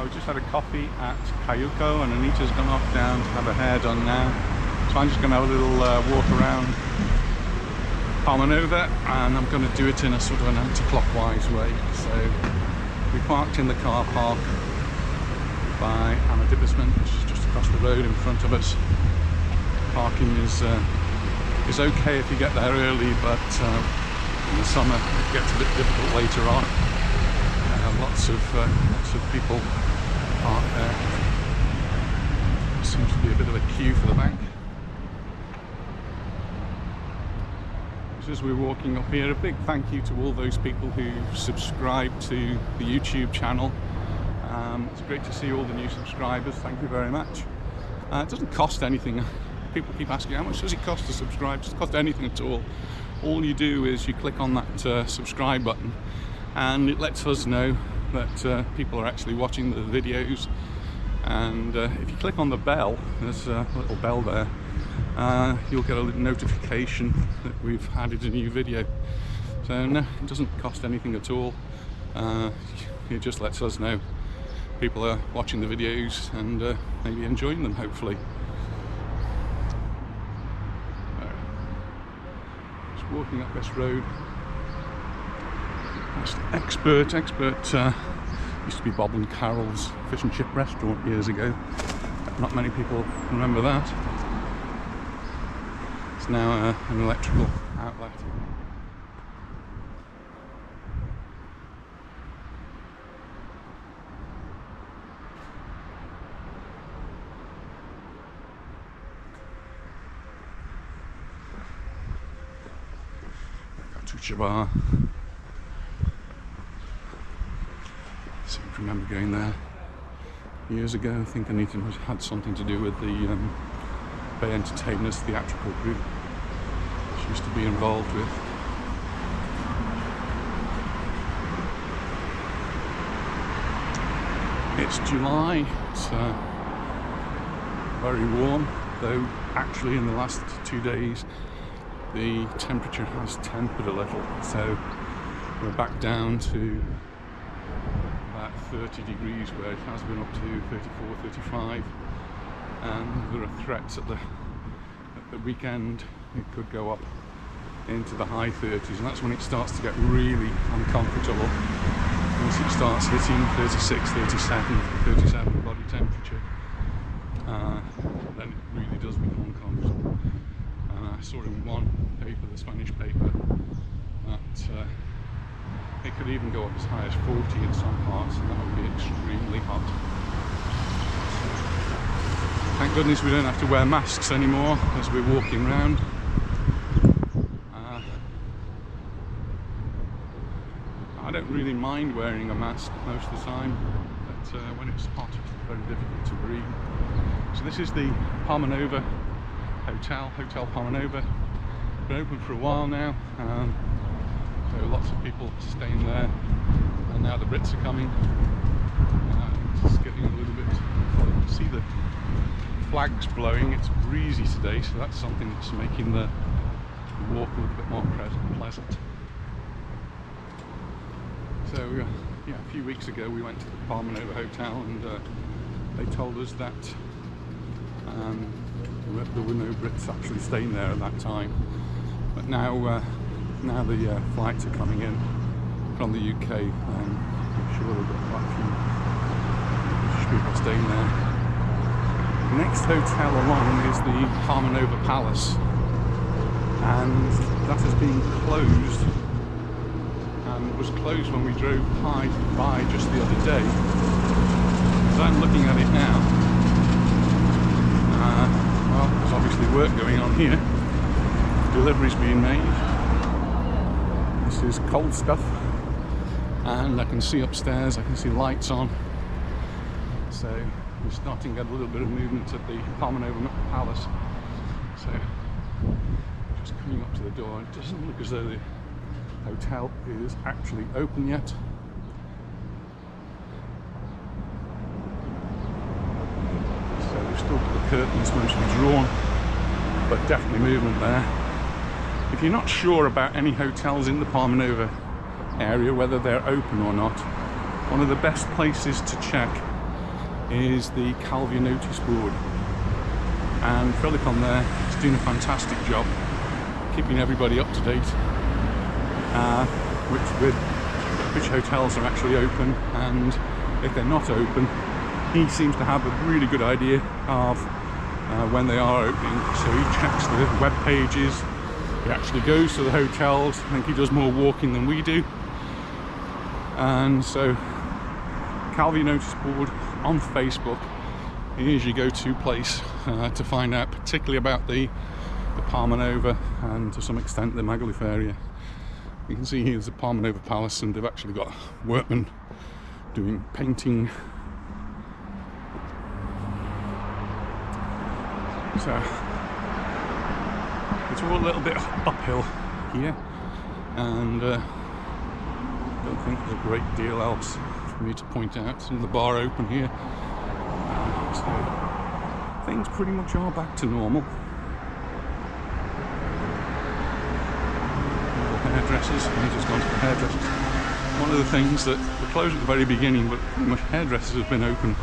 We just had a coffee at Cayuco, and Anita's gone off down to have her hair done now. So I'm just going to have a little walk around Palmanova, and I'm going to do it in a sort of an anti-clockwise way. So we parked in the car park by Anita, which is just across the road in front of us. Parking is okay if you get there early, but in the summer it gets a bit difficult later on. Lots of people park there. Seems to be a bit of a queue for the bank. Just as we're walking up here, a big thank you to all those people who subscribe to the YouTube channel. It's great to see all the new subscribers. Thank you very much. It doesn't cost anything. People keep asking, how much does it cost to subscribe? It doesn't cost anything at all. All you do is you click on that subscribe button, and it lets us know that people are actually watching the videos. And if you click on the bell, there's a little bell there, you'll get a notification that we've added a new video. So no, it doesn't cost anything at all. It just lets us know people are watching the videos and maybe enjoying them, hopefully. Just walking up this road. Expert used to be Bob and Carol's fish and chip restaurant years ago. Not many people remember that. It's now an electrical outlet. Bar. I seem to remember going there years ago. I think Anita had something to do with the Bay Entertainers theatrical group she used to be involved with. It's July. It's very warm, though actually in the last 2 days the temperature has tempered a little, so we're back down to about 30 degrees where it has been up to 34, 35, and there are threats at the weekend it could go up into the high 30s, and that's when it starts to get really uncomfortable. Once it starts hitting 36, 37 body temperature, then it really does become uncomfortable. I saw in one paper, the Spanish paper, that it could even go up as high as 40 in some parts, and that would be extremely hot. Thank goodness we don't have to wear masks anymore as we're walking around. I don't really mind wearing a mask most of the time, but when it's hot it's very difficult to breathe. So this is the Palmanova Hotel Palmanova. Been open for a while now, so lots of people staying there, and now the Brits are coming. It's getting a little bit, you can see the flags blowing. It's breezy today, so that's something that's making the walk a little bit more pleasant. So yeah, a few weeks ago we went to the Palmanova Hotel, and they told us that there were no Brits actually staying there at that time, but now the flights are coming in from the UK, and I'm sure we've got quite a few British people staying there. The next hotel along is the Palmanova Palace, and that has been closed, and was closed when we drove by just the other day. As I'm looking at it now, well, there's obviously work going on here. Deliveries being made. This is cold stuff, and I can see upstairs, I can see lights on. So we're starting to get a little bit of movement at the Palmanova Palace. So just coming up to the door, it doesn't look as though the hotel is actually open yet. Still got the curtains mostly drawn, but definitely movement there. If you're not sure about any hotels in the Palmanova area, whether they're open or not, one of the best places to check is the Calvia notice board, and Philip on there is doing a fantastic job keeping everybody up to date, which hotels are actually open, and if they're not open, he seems to have a really good idea of when they are opening. So he checks the web pages, he actually goes to the hotels. I think he does more walking than we do. And so Calvia notice board on Facebook is your go-to place to find out particularly about the Palmanova and to some extent the Magaluf area. You can see here's the Palmanova Palace, and they've actually got workmen doing painting. So it's all a little bit uphill here, and don't think there's a great deal else for me to point out. Some of the bar open here, so things pretty much are back to normal. Hairdressers, Anita's gone to the hairdressers. One of the things that were closed at the very beginning, but pretty much hairdressers have been open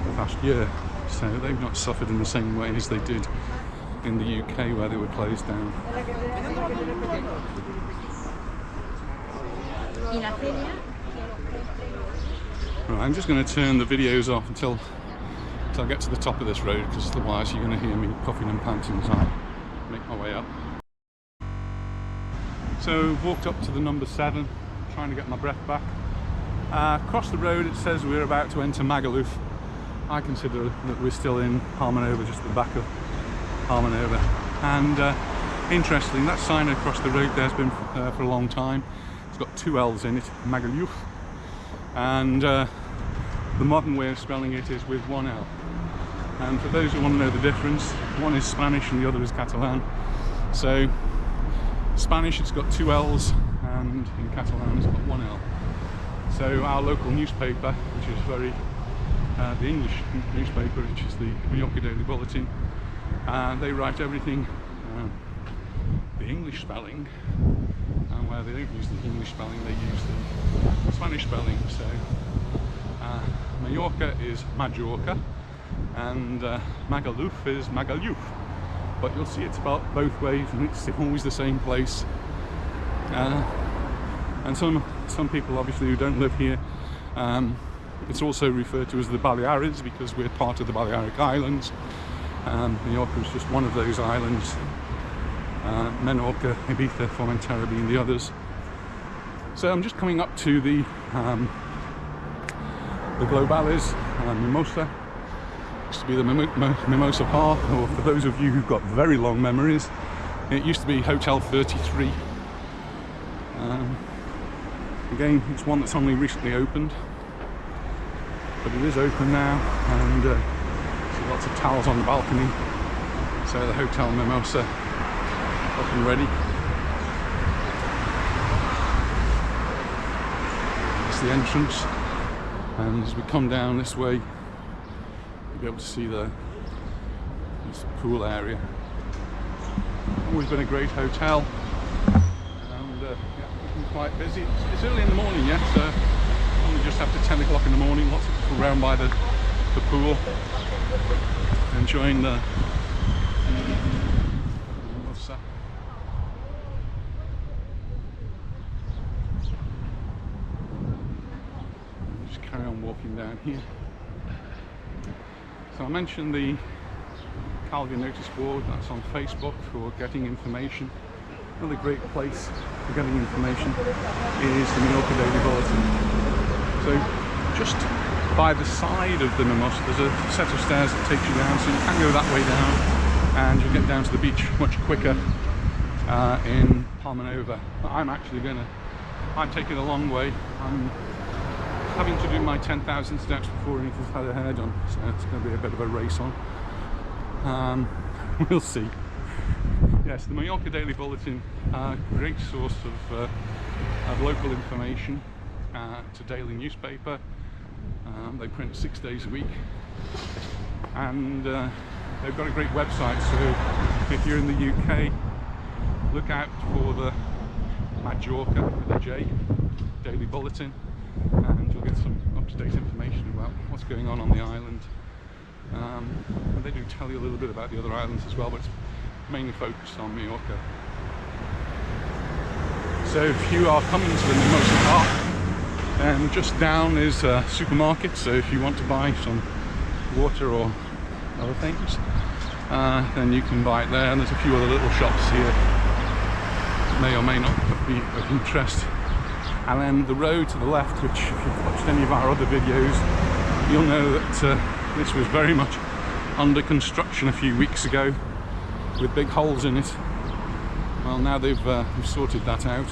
the past year, so they've not suffered in the same way as they did in the UK where they were closed down. Right, I'm just going to turn the videos off until I get to the top of this road, because otherwise you're going to hear me puffing and panting as I make my way up. So I've walked up to the number 7, trying to get my breath back. Across the road it says we're about to enter Magaluf. I consider that we're still in Palmanova, just at the back of Palmanova. And interestingly, that sign across the road there's been for a long time. It's got 2 L's in it, Magaluf. And the modern way of spelling it is with 1 L. And for those who want to know the difference, one is Spanish and the other is Catalan. So Spanish, it's got 2 L's, and in Catalan it's got 1 L. So our local newspaper, which is the English newspaper, which is the Mallorca Daily Bulletin, they write everything the English spelling, and where they don't use the English spelling, they use the Spanish spelling. So Mallorca is Majorca, and Magaluf is Magaluf, but you'll see it's spelled both ways, and it's always the same place. And some people obviously who don't live here, it's also referred to as the Baleares because we're part of the Balearic Islands. Mallorca is just one of those islands. Menorca, Ibiza, Formentera being the others. So I'm just coming up to the Globales, Mimosa. Used to be the Mimosa Bar, or for those of you who've got very long memories, it used to be Hotel 33. Again, it's one that's only recently opened, but it is open now, and see lots of towels on the balcony. So the Hotel Mimosa up and ready. It's the entrance, and as we come down this way, you'll be able to see this pool area. Always been a great hotel, and yeah, looking quite busy. It's early in the morning yet, so only just after 10 o'clock in the morning. Lots of people around by the pool, enjoying the just carry on walking down here. So I mentioned the Calvia notice board, that's on Facebook for getting information. Another great place for getting information is the Mallorca Daily Bulletin. So just by the side of the Mimosa there's a set of stairs that takes you down, so you can go that way down and you'll get down to the beach much quicker in Palmanova. I'm taking a long way. I'm having to do my 10,000 steps before Anita's had her hair done, so it's going to be a bit of a race on. We'll see. Yes, the Mallorca Daily Bulletin, great source of local information. It's a daily newspaper. They print 6 days a week, and they've got a great website. So if you're in the UK, look out for the Majorca with a J Daily Bulletin, and you'll get some up-to-date information about what's going on the island. And they do tell you a little bit about the other islands as well, but it's mainly focused on Mallorca. So if you are coming to the Mimosa Park, just down is a supermarket, so if you want to buy some water or other things, then you can buy it there, and there's a few other little shops here that may or may not be of interest. And then the road to the left, which if you've watched any of our other videos, you'll know that this was very much under construction a few weeks ago with big holes in it. Well, now they've sorted that out,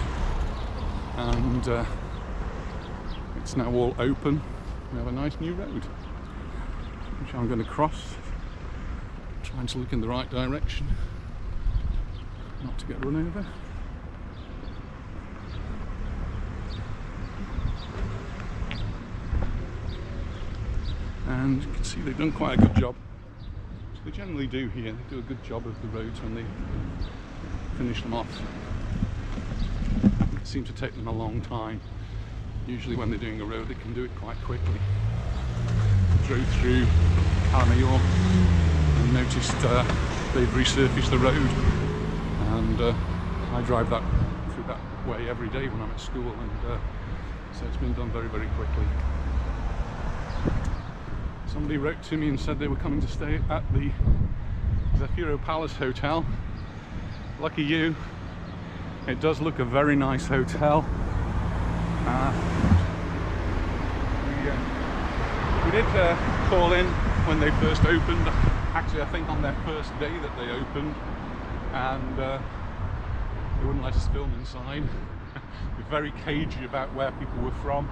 and it's now all open. We have a nice new road, which I'm going to cross, trying to look in the right direction, not to get run over. And you can see they've done quite a good job. So they generally do here, they do a good job of the roads when they finish them off. It seems to take them a long time. Usually when they're doing a road they can do it quite quickly. I drove through Palmanova and noticed they've resurfaced the road, and I drive through that way every day when I'm at school, and so it's been done very, very quickly. Somebody wrote to me and said they were coming to stay at the Zafiro Palace Hotel. Lucky you, it does look a very nice hotel. We did call in when they first opened, actually I think on their first day that they opened, and they wouldn't let us film inside. We're very cagey about where people were from.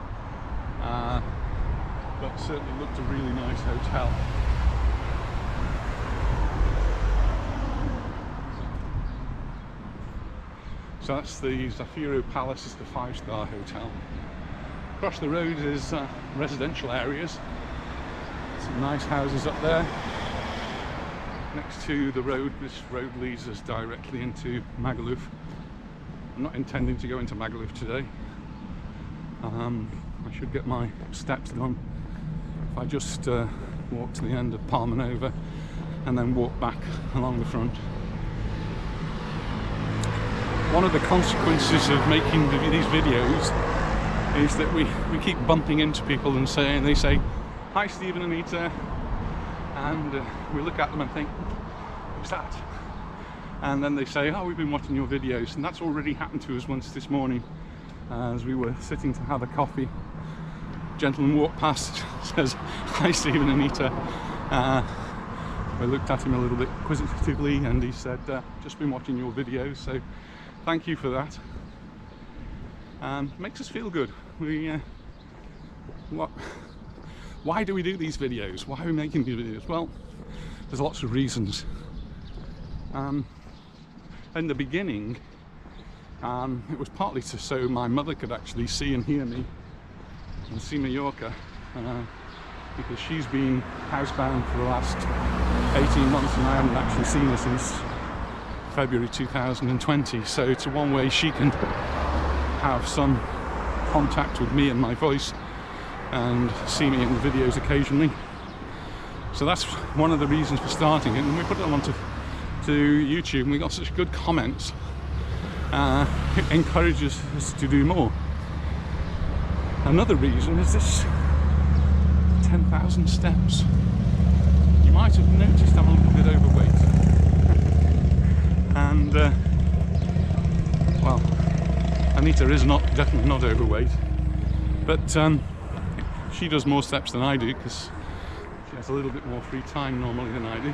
But certainly looked a really nice hotel. So that's the Zafiro Palace, it's the 5-star hotel. Across the road is residential areas. Some nice houses up there. Next to the road, this road leads us directly into Magaluf. I'm not intending to go into Magaluf today. I should get my steps done if I just walk to the end of Palmanova and then walk back along the front. One of the consequences of making these videos is that we keep bumping into people and they say, "Hi Stephen and Anita," and we look at them and think, "Who's that?" And then they say, "Oh, we've been watching your videos," and that's already happened to us once this morning as we were sitting to have a coffee. Gentleman walked past, says, "Hi Stephen and Anita." We looked at him a little bit inquisitively and he said, "Just been watching your videos, so thank you for that." Makes us feel good. Why do we do these videos? Why are we making these videos? Well, there's lots of reasons. In the beginning, it was partly so my mother could actually see and hear me and see Mallorca, because she's been housebound for the last 18 months and I haven't actually seen her since February 2020, so it's one way she can have some contact with me and my voice and see me in the videos occasionally. So that's one of the reasons for starting it, and we put it onto YouTube and we got such good comments. It encourages us to do more. Another reason is this 10,000 steps. You might have noticed I'm a little bit overweight. And well, Anita is definitely not overweight, but she does more steps than I do because she has a little bit more free time normally than I do.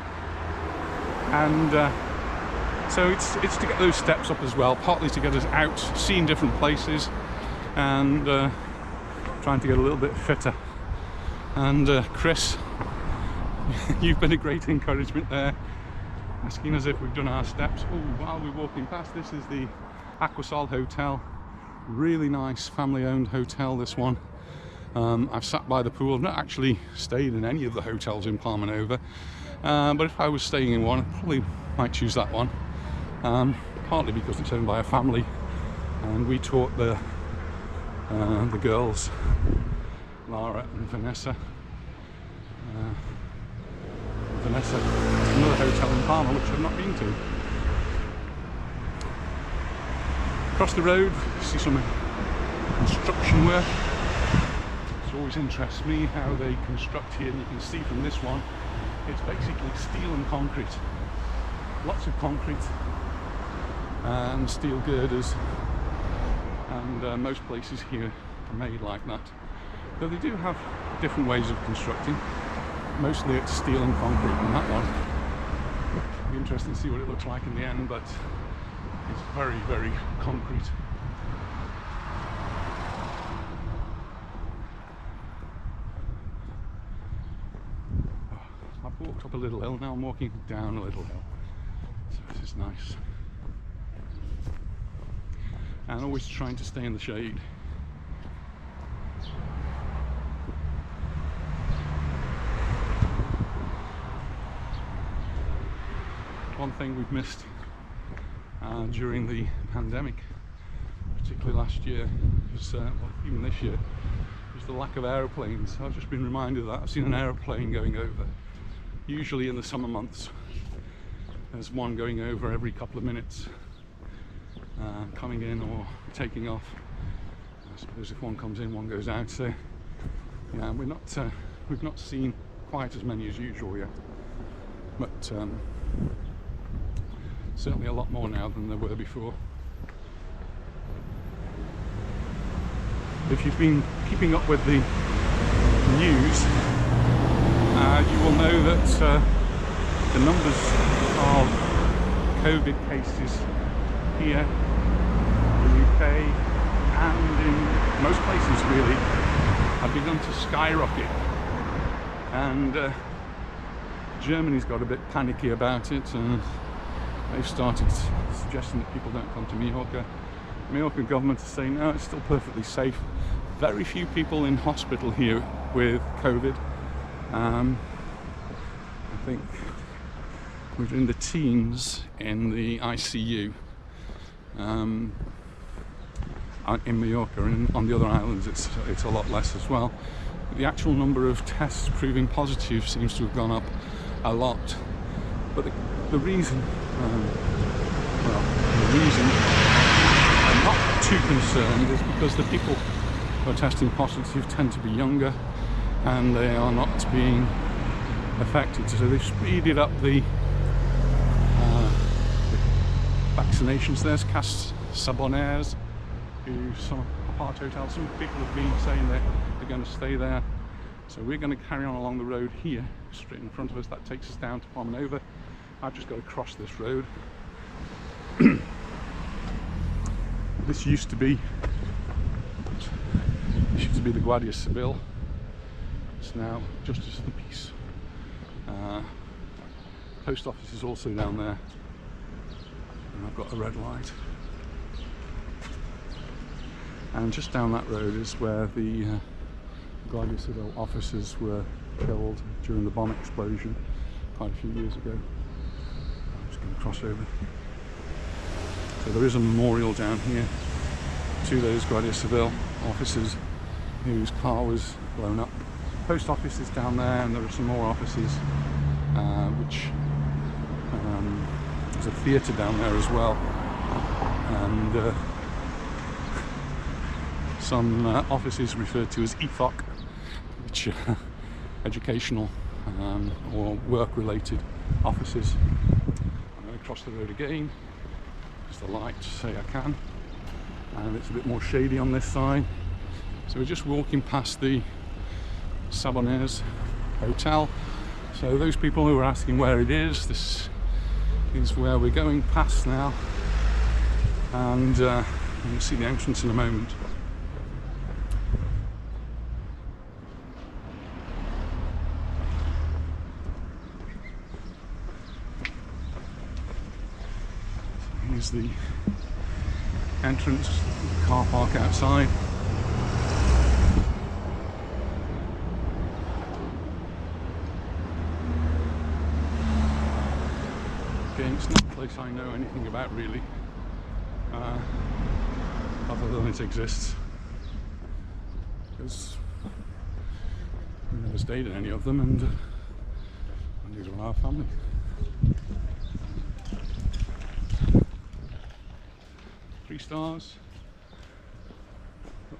And so it's to get those steps up as well, partly to get us out, seeing different places, and trying to get a little bit fitter. And Chris, you've been a great encouragement there, asking us if we've done our steps. Oh, while we're walking past, this is the Aquasol Hotel. Really nice family-owned hotel, this one. I've sat by the pool. I've not actually stayed in any of the hotels in Palmanova, but if I was staying in one, I probably might choose that one. Partly because it's owned by a family, and we taught the girls Lara and Vanessa. Vanessa, another hotel in Palma which I've not been to. Across the road, see some construction work. It always interests me how they construct here, and you can see from this one, it's basically steel and concrete. Lots of concrete and steel girders, and most places here are made like that. Though they do have different ways of constructing. Mostly it's steel and concrete in that one. It'll be interesting to see what it looks like in the end, but it's very, very concrete. I've walked up a little hill, now I'm walking down a little hill. So this is nice. And always trying to stay in the shade. One thing we've missed during the pandemic, particularly last year, was, well, even this year, was the lack of aeroplanes. I've just been reminded of that. I've seen an aeroplane going over, usually in the summer months. There's one going over every couple of minutes, coming in or taking off. I suppose if one comes in, one goes out. So yeah, we've not seen quite as many as usual yet, but certainly a lot more now than there were before. If you've been keeping up with the news, you will know that the numbers of COVID cases here in the UK and in most places really have begun to skyrocket, and Germany's got a bit panicky about it, and they've started suggesting that people don't come to Mallorca. The Mallorca government is saying no, it's still perfectly safe. Very few people in hospital here with COVID. I think we're in the teens in the ICU in Mallorca, and on the other islands it's a lot less as well. The actual number of tests proving positive seems to have gone up a lot. But the reason I'm not too concerned is because the people who are testing positive tend to be younger and they are not being affected. So they've speeded up the vaccinations. There's Cas Sabonaires, who some apart hotels, some people have been saying they're going to stay there. So we're going to carry on along the road here, straight in front of us. That takes us down to Palmanova. I've just got to cross this road. This used to be the Guardia Civil. It's now Justice of the Peace. Post office is also down there, and I've got a red light. And just down that road is where the Guardia Civil officers were killed during the bomb explosion quite a few years ago. I'm just going to cross over. So there is a memorial down here to those Guardia Civil officers whose car was blown up. Post office is down there, and there are some more offices, which there's a theatre down there as well, and some offices referred to as EFOC, which educational or work-related offices. I'm going to cross the road again, just the light to say I can, and it's a bit more shady on this side. So we're just walking past the Sabonaires Hotel. So those people who are asking where it is, this is where we're going past now, and you'll see the entrance in a moment. So here's the entrance, the car park outside. Again, it's not a place I know anything about really, other than it exists. Because We've never stayed in any of them, and these are our family. 3 stars,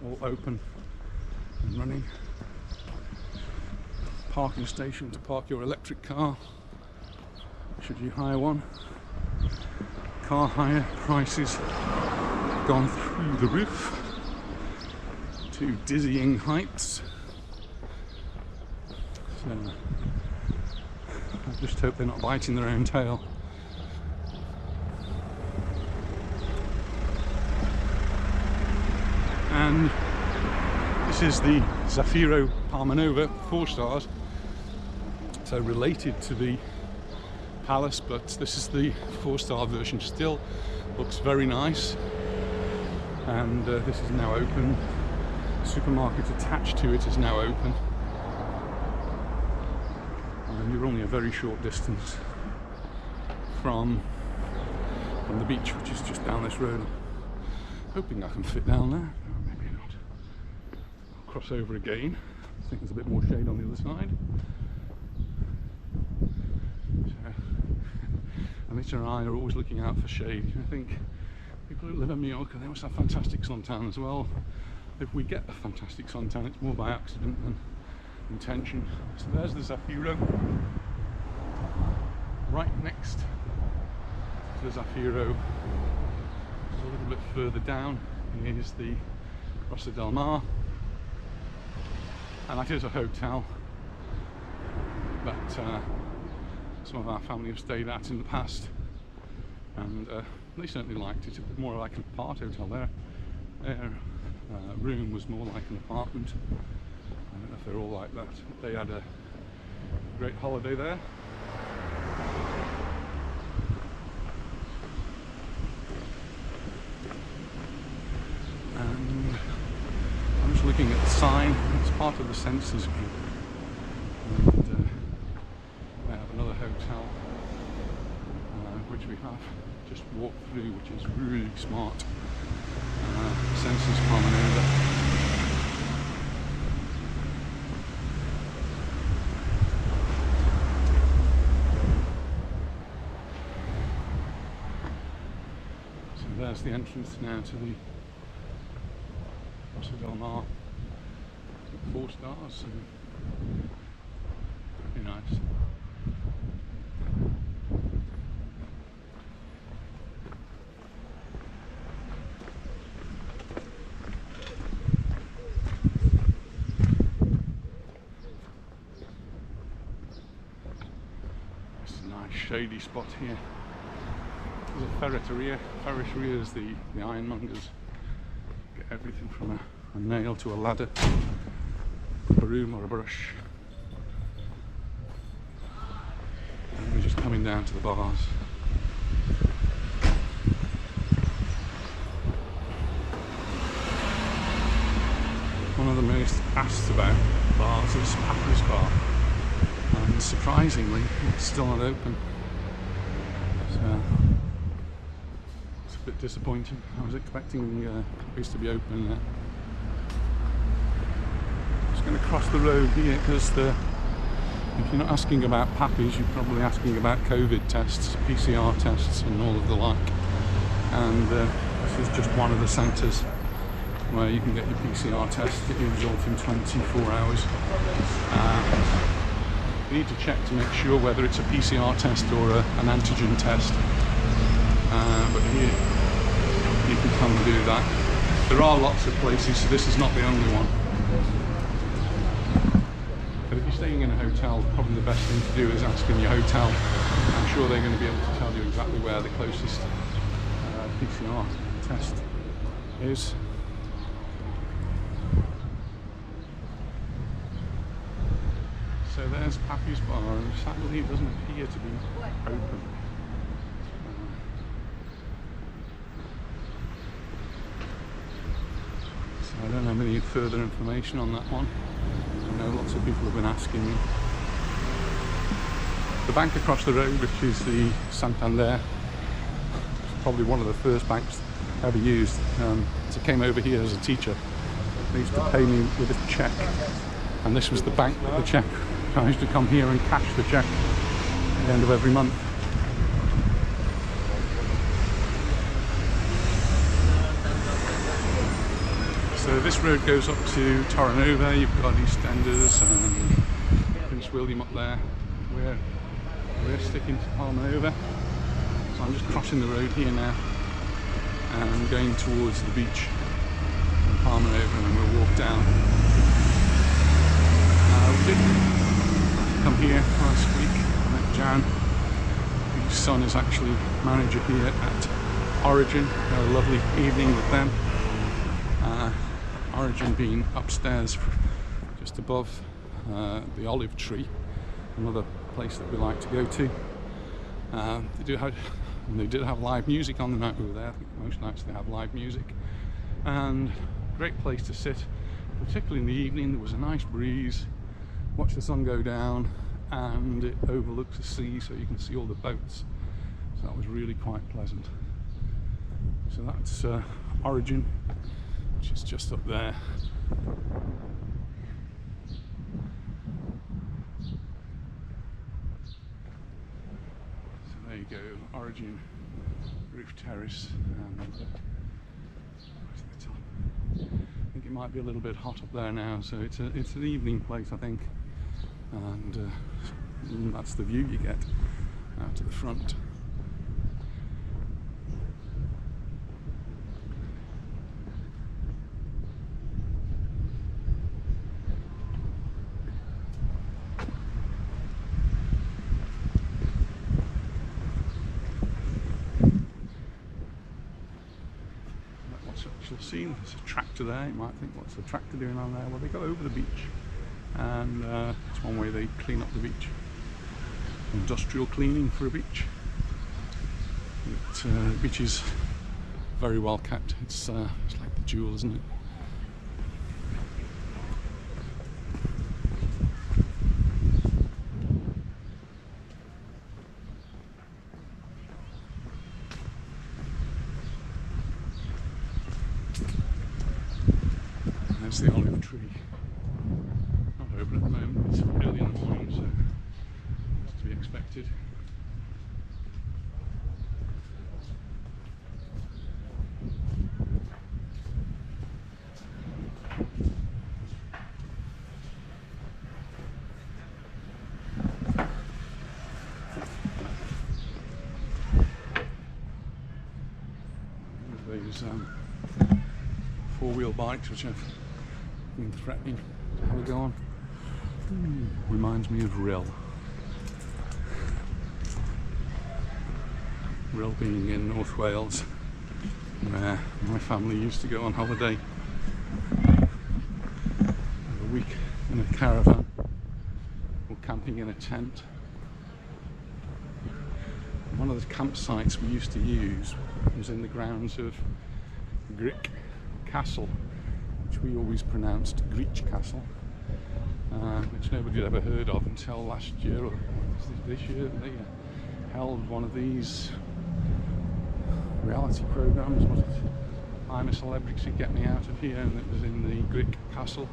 all open and running. Parking station to park your electric car, should you hire one. Car hire prices have gone through the roof to dizzying heights. So I just hope they're not biting their own tail. And this is the Zafiro Palmanova, 4 stars. So related to the Palace, but this is the 4-star version. Still looks very nice. And this is now open. The supermarket attached to it is now open. And you're only a very short distance from the beach, which is just down this road. Hoping I can fit down there. Maybe not. I'll cross over again. I think there's a bit more shade on the other side. Anita and I are always looking out for shade. I think people who live in Mallorca, they must have fantastic suntan as well. If we get a fantastic suntan, it's more by accident than intention. So there's the Zafiro. Right next to the Zafiro, a little bit further down, is the Rosa del Mar. And that is a hotel that some of our family have stayed at in the past, and they certainly liked it. It was more like an apart hotel there. Their room was more like an apartment. I don't know if they're all like that. They had a great holiday there. And I'm just looking at the sign. It's part of the census group. And they have another hotel which we have just walked through, which is really smart. Census Promenade. So there's the entrance now to the Rosa del Mar. 4 stars, so pretty nice. Shady spot here. There's a ferreteria. Ferreteria is the ironmongers. Get everything from a nail to a ladder, a broom or a brush. And we're just coming down to the bars. One of the most asked about bars is Papa's Bar, and surprisingly it's still not open. So it's a bit disappointing. I was expecting the place to be open there. Just going to cross the road here because if you're not asking about Pappy's, you're probably asking about COVID tests, PCR tests and all of the like. And this is just one of the centres where you can get your PCR test, get your result in 24 hours. You need to check to make sure whether it's a PCR test or an antigen test. But here you can come and do that. There are lots of places, so this is not the only one. But if you're staying in a hotel, probably the best thing to do is ask in your hotel. I'm sure they're going to be able to tell you exactly where the closest PCR test is. So there's Pappy's Bar, and sadly it doesn't appear to be open. So I don't have any further information on that one. I know lots of people have been asking me. The bank across the road, which is the Santander, is probably one of the first banks I ever used. So I came over here as a teacher. They used to pay me with a cheque. and this was the bank that the check. So I used to come here and cash the check at the end of every month. So this road goes up to Terranova. You've got EastEnders and Prince William up there. We're sticking to Palmanova. So I'm just crossing the road here now and going towards the beach in Palmanova, and then we'll walk down. We did come here last week. I met Jan, whose son is actually manager here at Origin. Had a lovely evening with them. Origin being upstairs just above the olive tree, another place that we like to go to. They did have live music on the night we were there. I think most nights they have live music, and great place to sit, particularly in the evening. There was a nice breeze, watch the sun go down, and it overlooks the sea, so you can see all the boats. So that was really quite pleasant. So that's Origin, which is just up there. So there you go, Origin roof terrace, and right at the top. I think it might be a little bit hot up there now, so it's an evening place, I think, and that's the view you get out to the front. Scene. There's a tractor there. You might think, what's the tractor doing on there? Well, they go over the beach, and it's one way they clean up the beach. Industrial cleaning for a beach. The beach is very well kept. It's like the jewel, isn't it? There's the olive tree. Not open at the moment, it's early in the morning, so it's to be expected. These four-wheel bikes which have been threatening to have a go on. Reminds me of Rill. Rill being in North Wales, where my family used to go on holiday. A week in a caravan or camping in a tent. One of the campsites we used to use was in the grounds of Grick Castle, which we always pronounced Greech Castle, which nobody had ever heard of until last year, or this year. They held one of these reality programs. Was it I'm a Celebrity, Get Me Out of Here? And it was in the Greek Castle.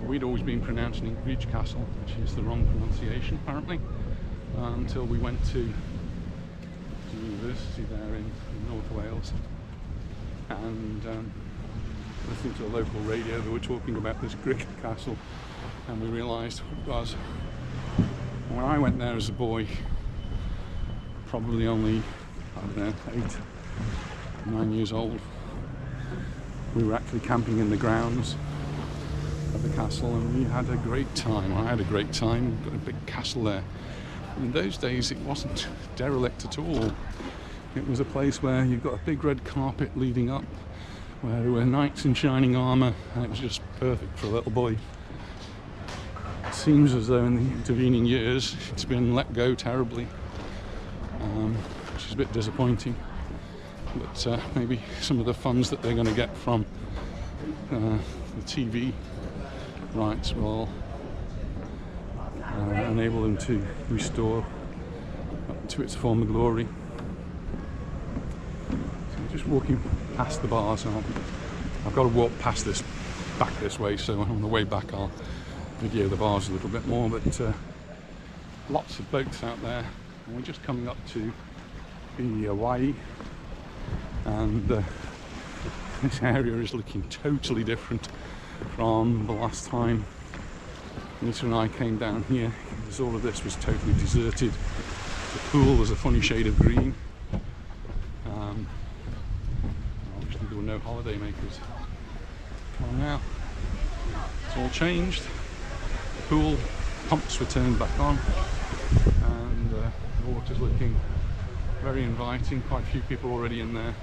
We'd always been pronouncing it Greech Castle, which is the wrong pronunciation apparently, until we went to the university there in North Wales, and listening to a local radio, they were talking about this Greek castle, and we realised what it was. When I went there as a boy, probably only, I don't know, 8, 9 years old, we were actually camping in the grounds of the castle, and we had a great time. I had a great time. Got a big castle there. In those days it wasn't derelict at all. It was a place where you've got a big red carpet leading up, where there were knights in shining armour, and it was just perfect for a little boy. It seems as though in the intervening years it's been let go terribly, which is a bit disappointing. But maybe some of the funds that they're going to get from the TV rights will enable them to restore up to its former glory. So I'm just walking past the bars, and I've got to walk past this back this way, so on the way back I'll video the bars a little bit more, but lots of boats out there, and we're just coming up to the Hawaii, and this area is looking totally different from the last time Anita and I came down here, because all of this was totally deserted. The pool was a funny shade of green. Obviously there were no holiday makers. Well, now it's all changed. The pool pumps were turned back on, and the water's looking very inviting. Quite a few people already in there,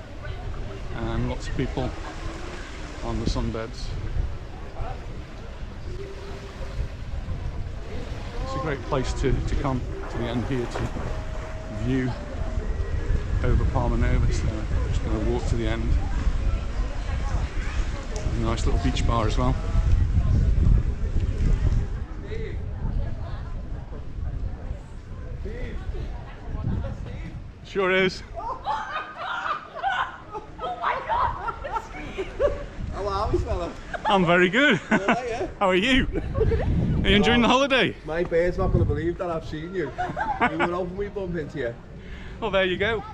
and lots of people on the sunbeds. It's a great place to come to the end here to view over Palmanova, so I'm just going to walk to the end. A nice little beach bar as well. Sure is. How are we, fella? I'm very good. All right, yeah? How are you? Are you enjoying the holiday? My bird's not going to believe that I've seen you. You were hoping we bump into you. Well, there you go.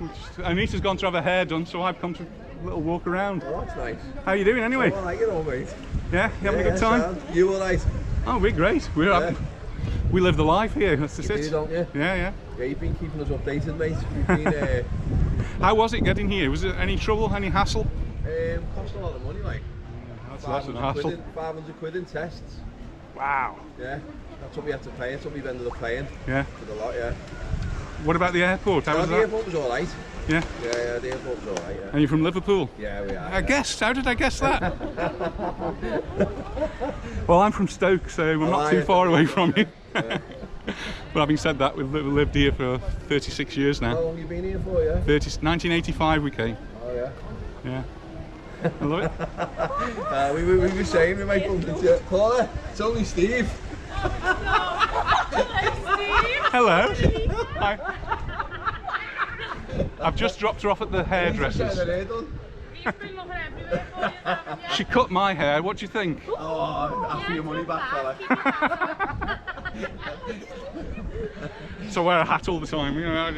Anita's gone to have her hair done, so I've come to a little walk around. Oh, that's nice. How are you doing anyway? Oh, I like it all, mate. Yeah? You having a good time? Sound. You all right? Oh, we're great. We live the life here. That's just You it. do, don't you? Yeah. Yeah, you've been keeping us updated, mate. We've been... How was it getting here? Was there any trouble, any hassle? Cost a lot of money, like. That's less than a hassle. 500 quid in tests. Wow. Yeah, that's what we had to pay. That's what we've ended up paying. Yeah. For the lot, yeah. What about the airport? How was The that? airport was all right. Yeah. Yeah, the airport was all right, yeah. And you're from Liverpool? Yeah, we are. I guessed. How did I guess that? Well, I'm from Stoke, so I'm not too far away from you. Yeah. But having said that, we've lived here for 36 years now. How long have you been here for, yeah? 1985 we came. Oh, yeah. Yeah. I love it. We were saying we might bump into you. Paula, it's only Steve. Hello. Hi. I've just dropped her off at the hairdresser's. She cut my hair. What do you think? Oh, after your money back, fella. So I wear a hat all the time. You know.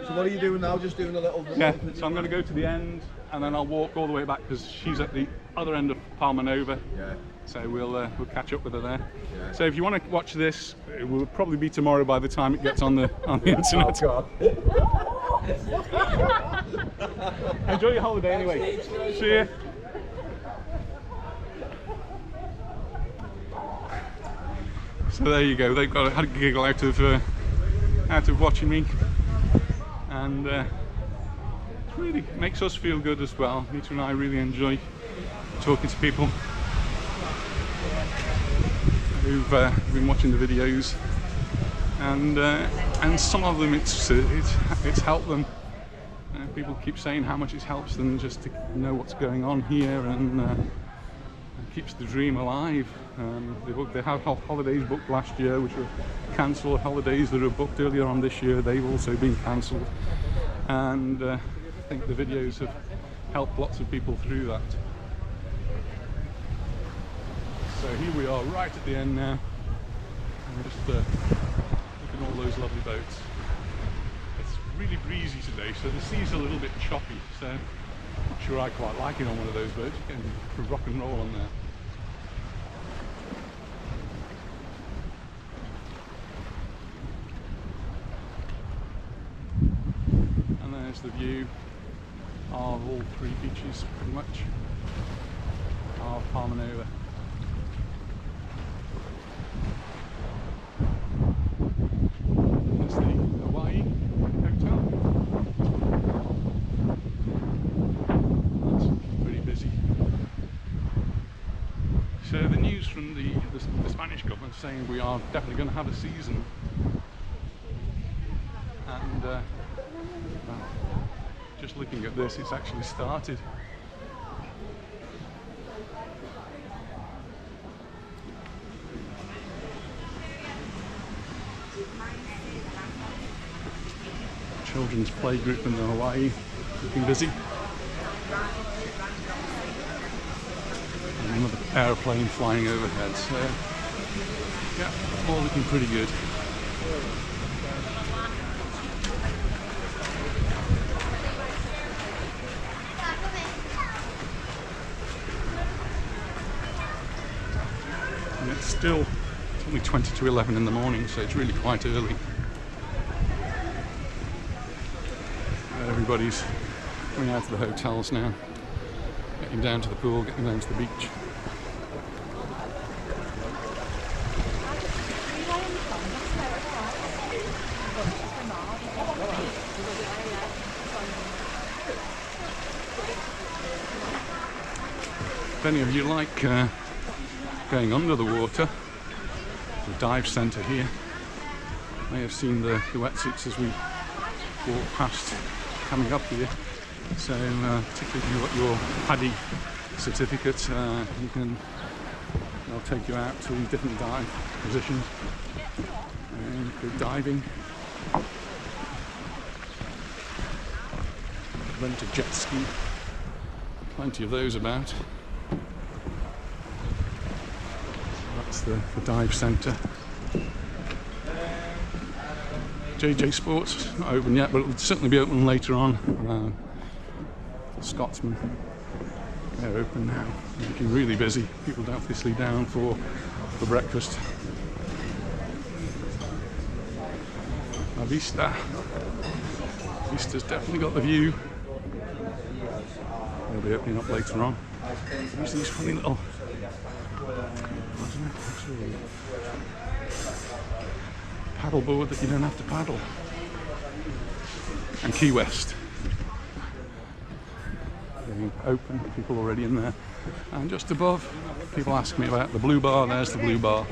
So what are you doing now? Just doing a little... Yeah, so I'm going to go to the end, and then I'll walk all the way back, because she's at the other end of Palmanova. Yeah. So we'll catch up with her there. Yeah. So if you want to watch this, it will probably be tomorrow by the time it gets on the internet. Oh, God. Enjoy your holiday anyway. See you. So there you go. They've had a giggle out of watching me, and it really makes us feel good as well. Anita and I really enjoy talking to people who've been watching the videos, and some of them it's helped them. People keep saying how much it helps them just to know what's going on here, and keeps the dream alive. They had holidays booked last year which were cancelled. Holidays that were booked earlier on this year, they've also been cancelled, and I think the videos have helped lots of people through that. So here we are right at the end now, and just look at all those lovely boats. It's really breezy today, so the sea's a little bit choppy, so I'm not sure I quite like it on one of those boats. You can rock and roll on there. And there's the view of all three beaches, pretty much, of Palmanova. That's the Hawaii hotel. That's pretty busy. So the news from the Spanish government saying we are definitely going to have a season, and well, just looking at this, it's actually started. Children's play group in the Hawaii, looking busy. And another aeroplane flying overhead. So Yeah, all looking pretty good. And it's only 20 to 11 in the morning, so it's really quite early. Everybody's coming out of the hotels now, getting down to the pool, getting down to the beach. If any of you like going under the water, the dive centre here, you may have seen the wetsuits as we walk past coming up here. So particularly if you've got your PADI certificate, they'll take you out to different dive positions and go diving. Rent a jet ski, plenty of those about. That's the dive centre. JJ Sports, not open yet, but it'll certainly be open later on. Scotsman, they're open now, looking really busy. People obviously down for breakfast. Vista. Vista's definitely got the view. They'll be opening up later on. There's these funny little, paddle board that you don't have to paddle. And Key West. Being open, people already in there. And just above, people ask me about the blue bar. There's the blue bar.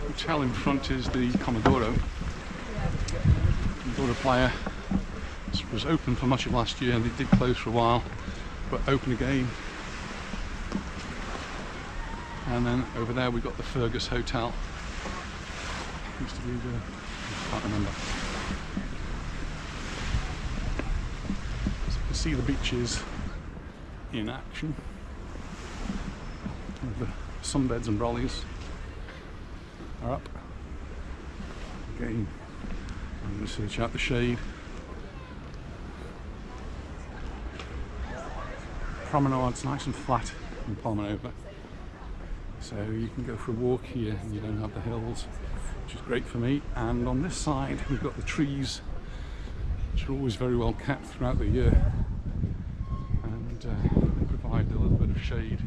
Hotel in front is the Commodoro player. This was open for much of last year and they did close for a while, but open again. And then over there we've got the Fergus Hotel. Used to be the, I can't remember. So you can see the beaches in action. The sunbeds and brollies are up. Again, I'm going to search out the shade. Promenade's nice and flat in Palmanova, so you can go for a walk here and you don't have the hills, which is great for me. And on this side we've got the trees, which are always very well kept throughout the year, and they provide a little bit of shade,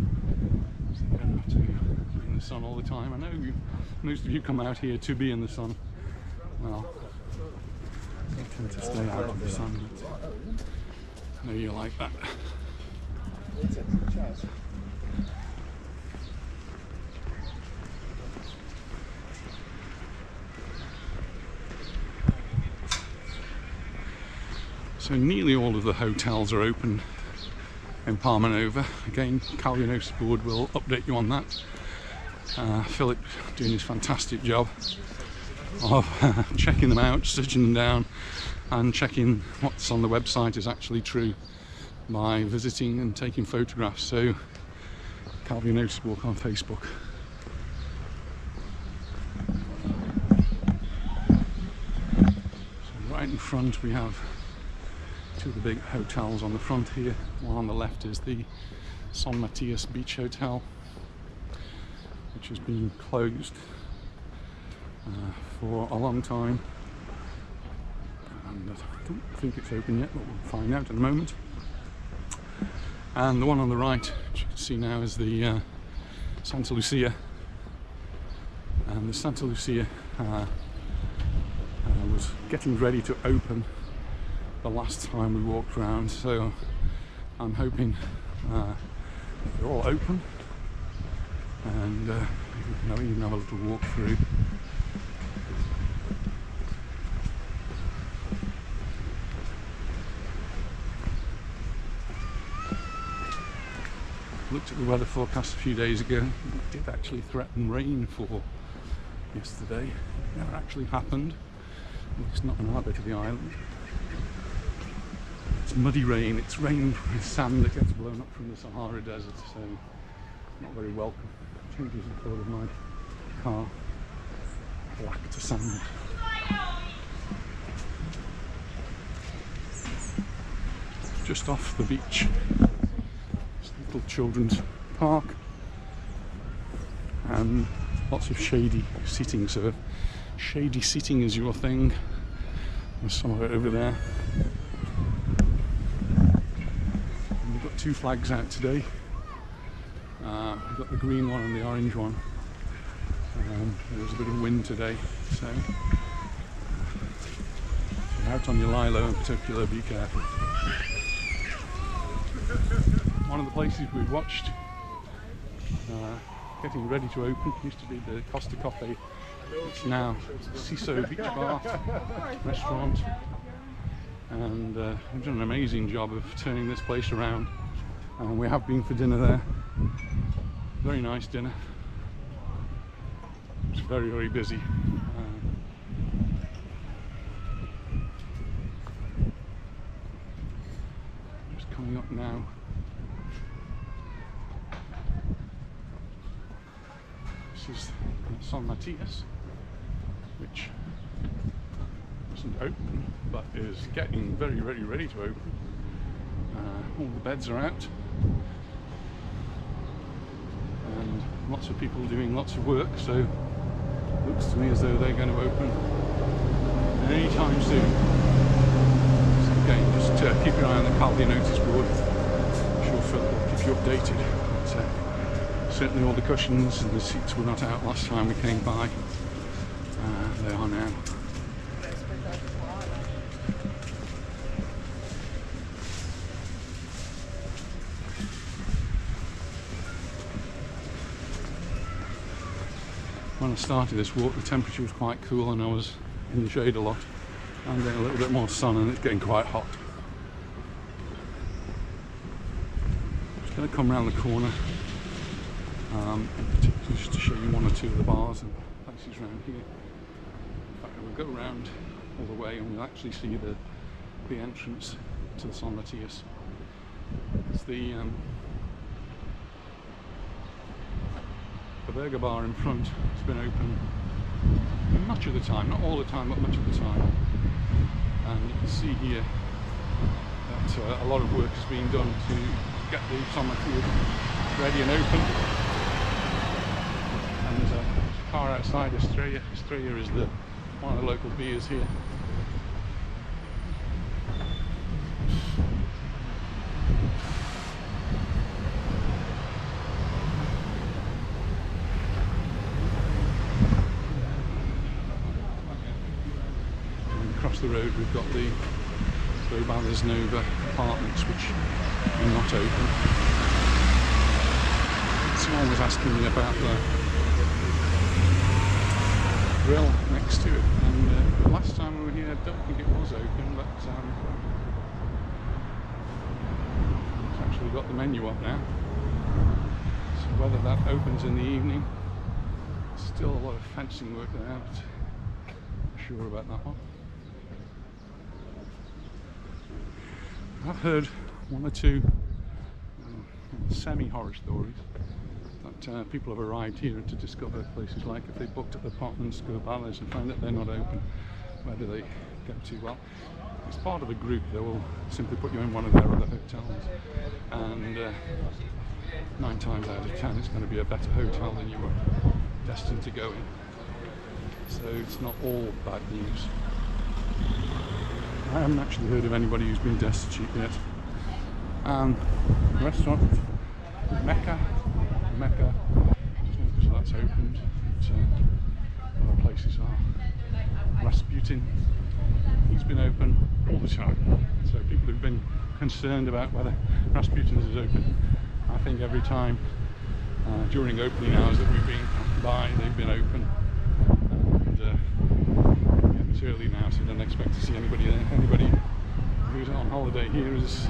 so you don't have to be in the sun all the time. I know most of you come out here to be in the sun. Well, I tend to stay out of the sun, but I know you like that. So nearly all of the hotels are open in Palmanova. Again, Calvino's board will update you on that. Philip doing his fantastic job of checking them out, searching them down, and checking what's on the website is actually true by visiting and taking photographs. So Calvino's walk on Facebook. So right in front we have two of the big hotels on the front here. One on the left is the San Matthias Beach Hotel, which has been closed for a long time, and I don't think it's open yet, but we'll find out in a moment. And the one on the right, which you can see now, is the Santa Lucia, and the Santa Lucia was getting ready to open the last time we walked around, so I'm hoping they're all open and we can even have a little walk through. Looked at the weather forecast a few days ago. It did actually threaten rain for yesterday. It never actually happened. It's not on our bit of the island. It's muddy rain. It's rain with sand that gets blown up from the Sahara Desert. So not very welcome. Changes the colour of my car, black to sand. Just off the beach, just a little children's park, and lots of shady seating. So if shady seating is your thing, there's some of it over there. And we've got two flags out today. We've got the green one and the orange one. There's a bit of wind today, so if you're out on your lilo in particular, be careful. One of the places we've watched getting ready to open used to be the Costa Coffee. It's now Ciso Beach Bar restaurant, and they've done an amazing job of turning this place around. And we have been for dinner there. Very nice dinner. It's very, very busy. Just coming up now. This is San Matias, which isn't open, but is getting very, very ready to open. All the beds are out, and lots of people doing lots of work, so it looks to me as though they're going to open anytime soon. So again, just keep your eye on the quality notice board. I'm sure Phil will keep you updated. But, certainly all the cushions and the seats were not out last time we came by. They are now. When I started this walk, the temperature was quite cool and I was in the shade a lot. I'm getting a little bit more sun and it's getting quite hot. Just going to come around the corner, just to show you one or two of the bars and places around here. In fact, we'll go around all the way and we'll actually see the entrance to the San Matias. It's the burger bar in front has been open much of the time, not all the time, but much of the time. And you can see here that a lot of work is being done to get the San Matias ready and open. And there's a car outside, Estrella. Estrella is one of the local beers here. The road we've got the Globales Nova apartments, which are not open. Someone was asking me about the grill next to it, and last time we were here I don't think it was open, but it's actually got the menu up now, so whether that opens in the evening, still a lot of fencing work there, but not sure about that one. I've heard one or two semi-horror stories that people have arrived here to discover places like, if they booked at the apartments, Globales, and find that they're not open, where do they go to? Well, as part of a group they will simply put you in one of their other hotels, and 9 times out of 10 it's going to be a better hotel than you were destined to go in. So it's not all bad news. I haven't actually heard of anybody who's been destitute yet. Restaurant Mecca, so that's opened. Other places are. Rasputin, he's been open all the time. So people who've been concerned about whether Rasputin's is open, I think every time during opening hours that we've been by, they've been open. It's early now, so I don't expect to see anybody there. Anybody who's on holiday here is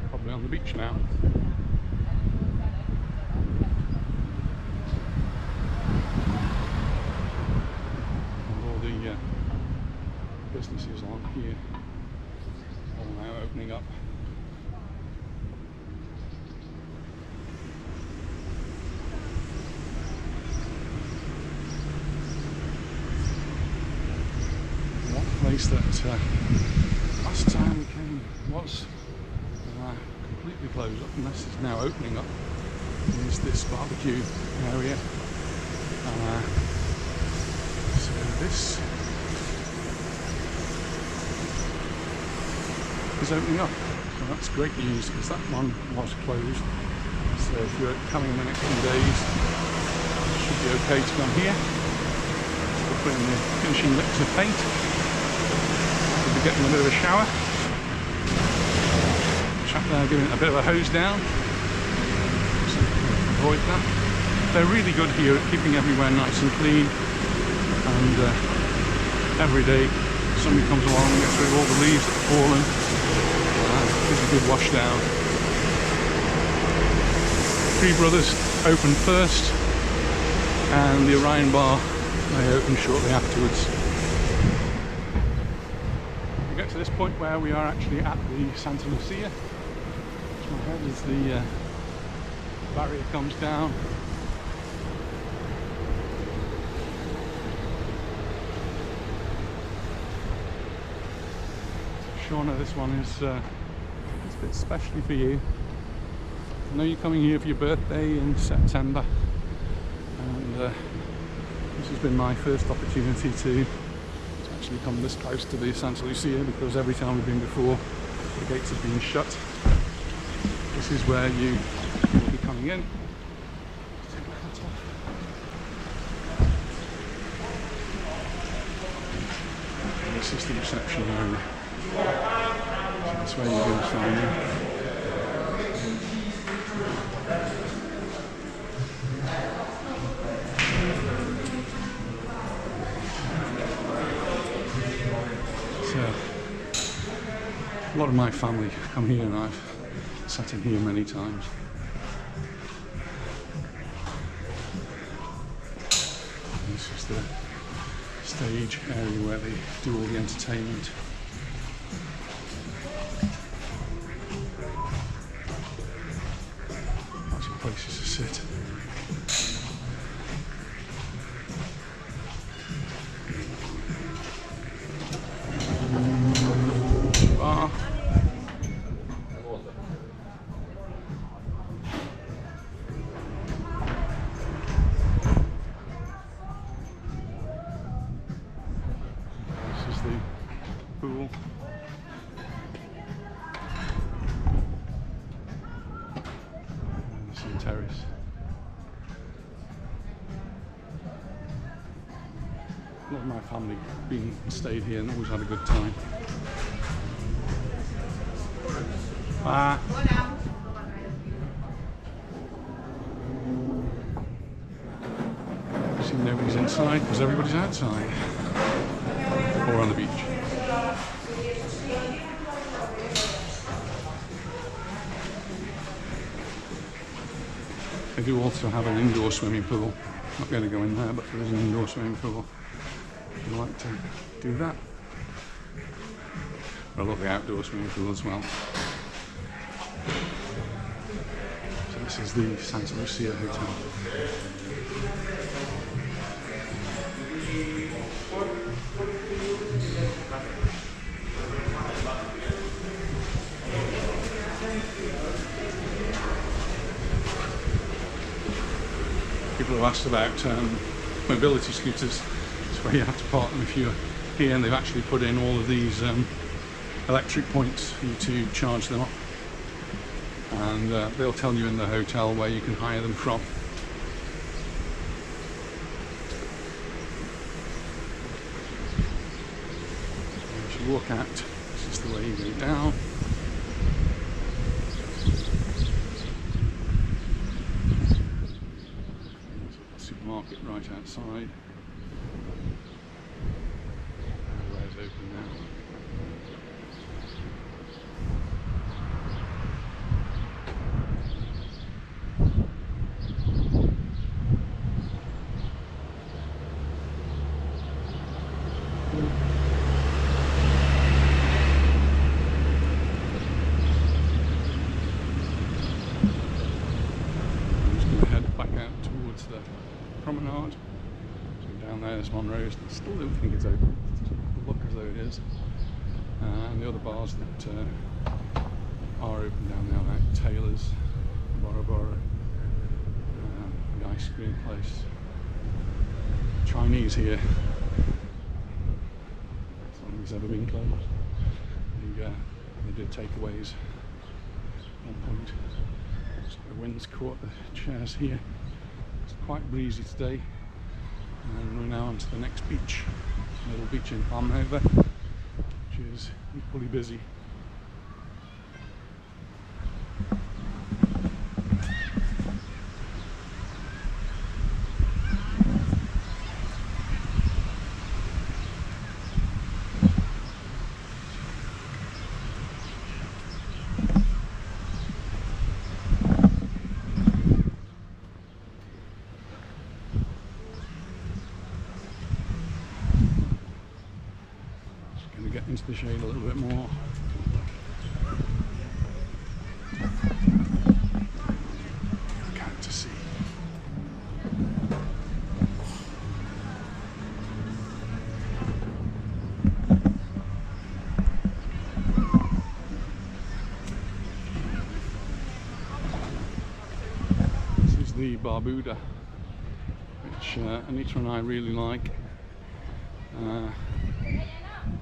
probably on the beach now. And all the businesses along here all now opening up. place that last time we came was completely closed up, and this is now opening up. There's this barbecue area. So this is opening up. So that's great news, because that one was closed. So if you're coming in the next few days, it should be okay to come here. We're putting the finishing lips of paint. We'll be getting a bit of a shower. Chap there giving it a bit of a hose down. So avoid that. They're really good here at keeping everywhere nice and clean. And every day somebody comes along and gets rid of all the leaves that have fallen. Gives a good wash down. Three Brothers opened first, and the Orion Bar, they opened shortly afterwards. We get to this point where we are actually at the Santa Lucia. My head as the barrier comes down. Shauna, this one is it's a bit especially for you. I know you're coming here for your birthday in September, and this has been my first opportunity to actually come this close to the Santa Lucia, because every time we've been before, the gates have been shut. This is where you will be coming in. Take my hat off. And this is the reception area. So that's where you go sign in. A lot of my family come here, and I've sat in here many times. This is the stage area where they do all the entertainment. Lots of places to sit. Bar. This is the pool. And some terrace. A lot of my family stayed here and always had a good time. See, nobody's inside because everybody's outside or on the beach. They do also have an indoor swimming pool. I'm not going to go in there, but there is an indoor swimming pool if you'd like to do that. I love the outdoor swimming pool as well. So this is the Santa Lucia Hotel. People have asked about mobility scooters. It's where you have to park them if you're here, and they've actually put in all of these electric points for you to charge them up, and they'll tell you in the hotel where you can hire them from. As you walk out, this is the way you go down. Supermarket right outside. Everywhere's open now. The Promenade. So down there, there's Monroe's. I still don't think it's open. look as though it is. And the other bars that are open down there, like Taylor's, Bora Bora, the ice cream place, Chinese here. As long as it's ever been closed. They did takeaways at one point. So the wind's caught the chairs here. It's quite breezy today. And we're now on to the next beach, little beach in Palmanova, which is equally busy. Get into the shade a little bit more. Can't to see. This is the Barbuda, which Anita and I really like.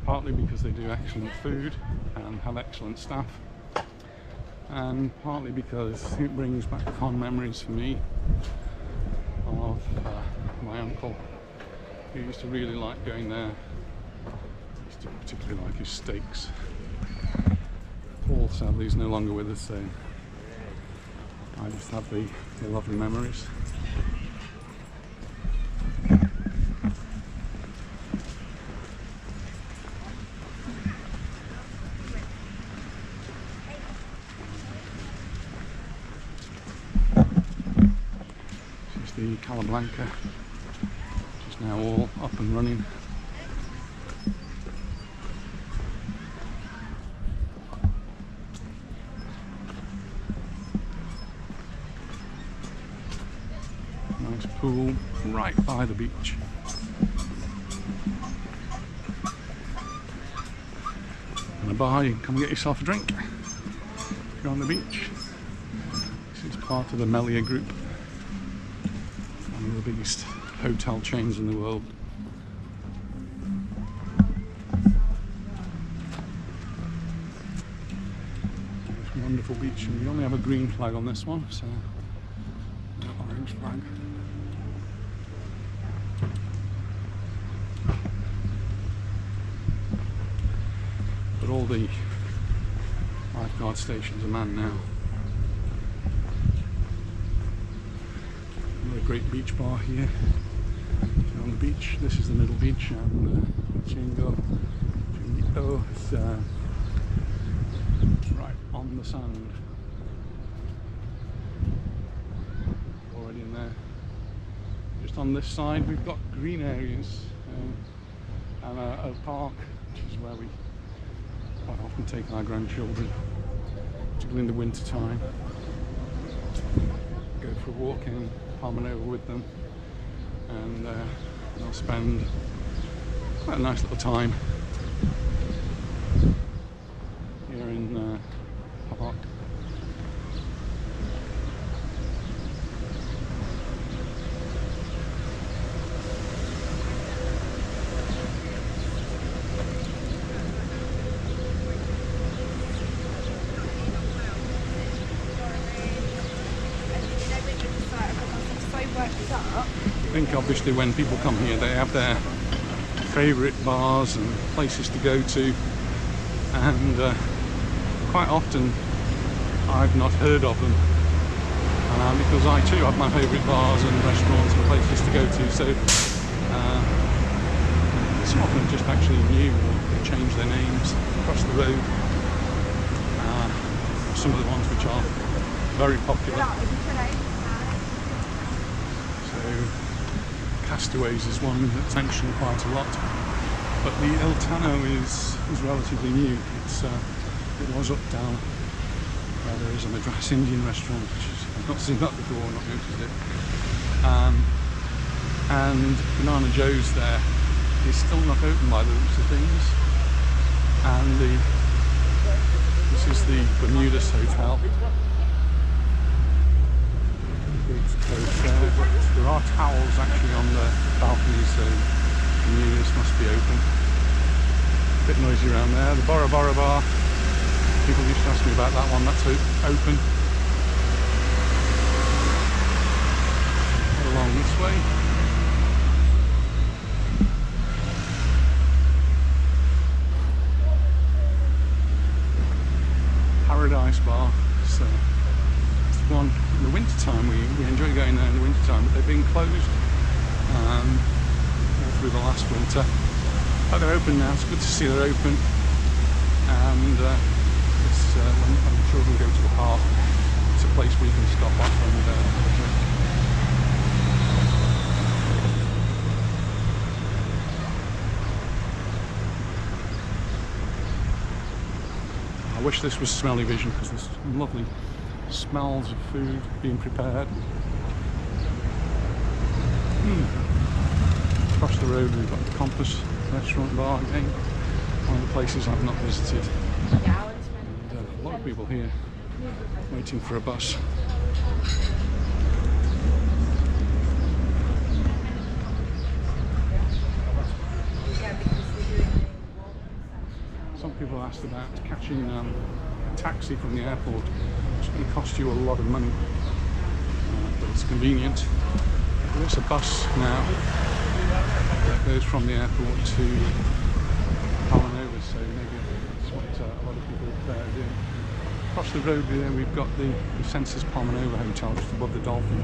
Partly because they do excellent food and have excellent staff, and partly because it brings back fond memories for me of my uncle, who used to really like going there. He used to particularly like his steaks. Paul sadly is no longer with us, so I just have the lovely memories. The Calablanca, which is now all up and running. Nice pool right by the beach. And a bar, you can come and get yourself a drink if you're on the beach. This is part of the Melia group. One of the biggest hotel chains in the world. It's a wonderful beach, and we only have a green flag on this one, so no orange flag. But all the lifeguard stations are manned now. A great beach bar here on the beach. This is the middle beach, and Chingo is right on the sand. Already in there. Just on this side we've got green areas and a park, which is where we quite often take our grandchildren, particularly in the winter time. Go for a walk in Palmanova with them, and they'll spend quite a nice little time here in the park. I think obviously when people come here they have their favourite bars and places to go to, and quite often I've not heard of them because I too have my favourite bars and restaurants and places to go to, so some of them just actually new or changed their names across the road. Some of the ones which are very popular. Castaways is one that's mentioned quite a lot, but the El Tano is relatively new. It was Uptown, where there is a Madras Indian restaurant, which is, I've not seen that before, not noticed it. And Banana Joe's there, is still not open by the looks of things. And this is the Bermudas Hotel. It's closed there, but there are towels actually on the balcony, so Bermudas must be open. A bit noisy around there. The Bora Bora Bar, people used to ask me about that one, that's open. Head along this way. Paradise Bar. So it's one in the winter time. We enjoy going there in the winter time, but they've been closed all through the last winter. But they're open now. It's good to see they're open, and when the children go to the park, it's a place where you can stop off and have a drink. I wish this was smelly vision, because there's lovely smells of food being prepared. Across the road we've got the Compass restaurant bar again, one of the places I've not visited. And a lot of people here waiting for a bus. Some people asked about catching a taxi from the airport. It's going to cost you a lot of money, but it's convenient. There's a bus now that goes from the airport to Palmanova, so maybe that's what a lot of people there do. Across the road there we've got the Census Palmanova Hotel just above the Dolphin,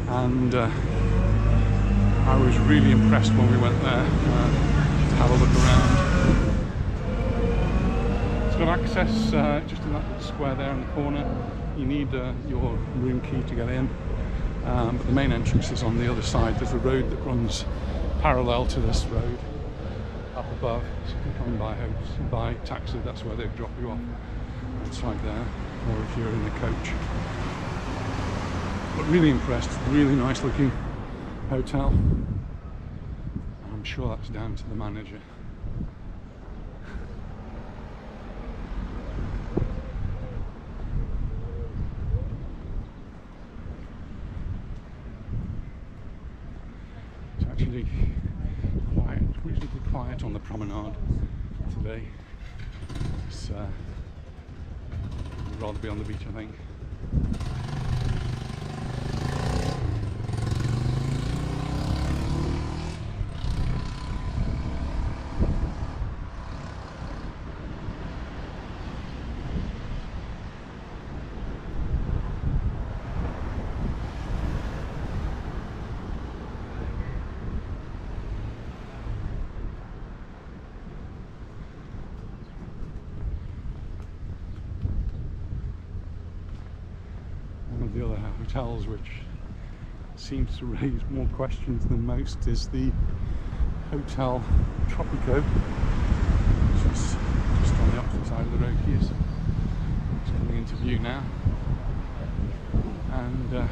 and I was really impressed when we went there to have a look around. It's got access just in that little square there in the corner. You need your room key to get in, but the main entrance is on the other side. There's a road that runs parallel to this road up above, so if you come by taxi, that's where they drop you off. It's right there, or if you're in the coach. But really impressed, really nice looking hotel. I'm sure that's down to the manager. It's actually quiet, reasonably quiet on the promenade today. It's I'd rather be on the beach, I think. The other hotels which seems to raise more questions than most is the Hotel Tropico, which is just on the opposite side of the road here. So it's coming into view now, and the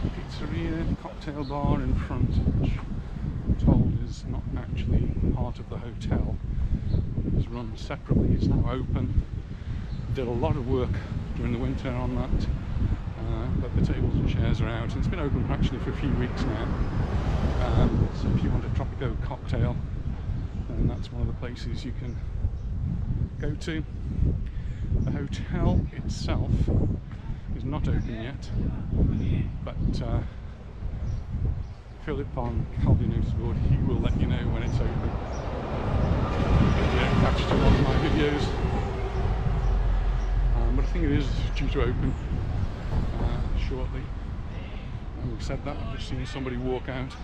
pizzeria cocktail bar in front, which I'm told is not actually part of the hotel, is run separately. It's now open. Did a lot of work during the winter on that, but the tables and chairs are out, and it's been open actually for a few weeks now. So if you want a Tropico cocktail, then that's one of the places you can go to. The hotel itself is not open yet, but Philip on Calvi Notice Board, he will let you know when it's open. It's attached to one of my videos. But I think it is due to open shortly. Having said that, I've just seen somebody walk out,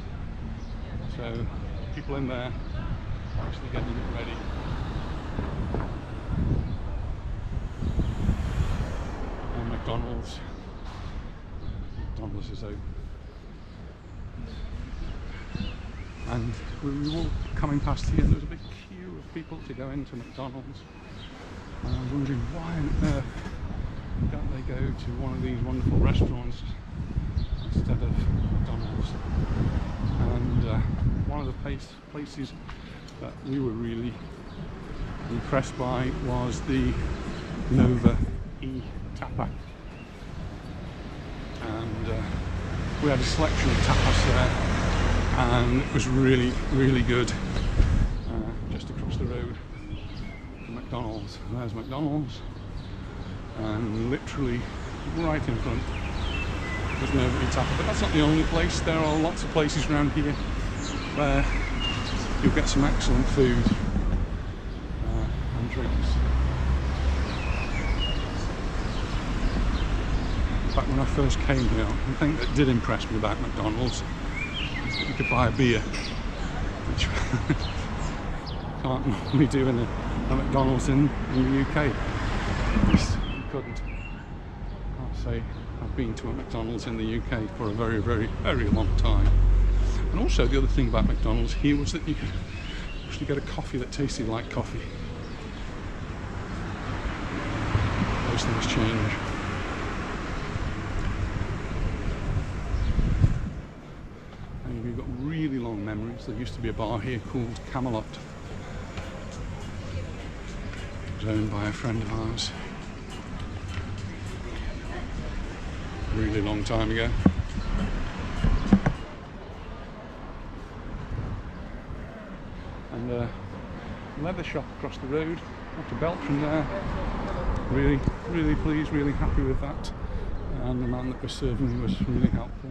so people in there actually getting it ready. And McDonald's is open, and we were coming past here, and there was a big queue of people to go into McDonald's. And I was wondering why on earth don't they go to one of these wonderful restaurants? It's instead of McDonald's. And one of the places that we were really impressed by was the Nova E Tapa. And we had a selection of tapas there, and it was really, really good. Just across the road from McDonald's. There's McDonald's, and literally right in front there's Nova E Tapa. But that's not the only place. There are lots of places around here where you'll get some excellent food and drinks. In fact, when I first came here, the thing that did impress me about McDonald's is that you could buy a beer, which you can't normally do in a McDonald's in the UK. You couldn't. Can't say I've been to a McDonald's in the UK for a very, very, very long time. And also the other thing about McDonald's here was that you could actually get a coffee that tasted like coffee. Those things change. And we've got really long memories. There used to be a bar here called Camelot. It was owned by a friend of ours. A really long time ago. And a leather shop across the road, not a belt from there. Really, really pleased, really happy with that. And the man that was serving me was really helpful.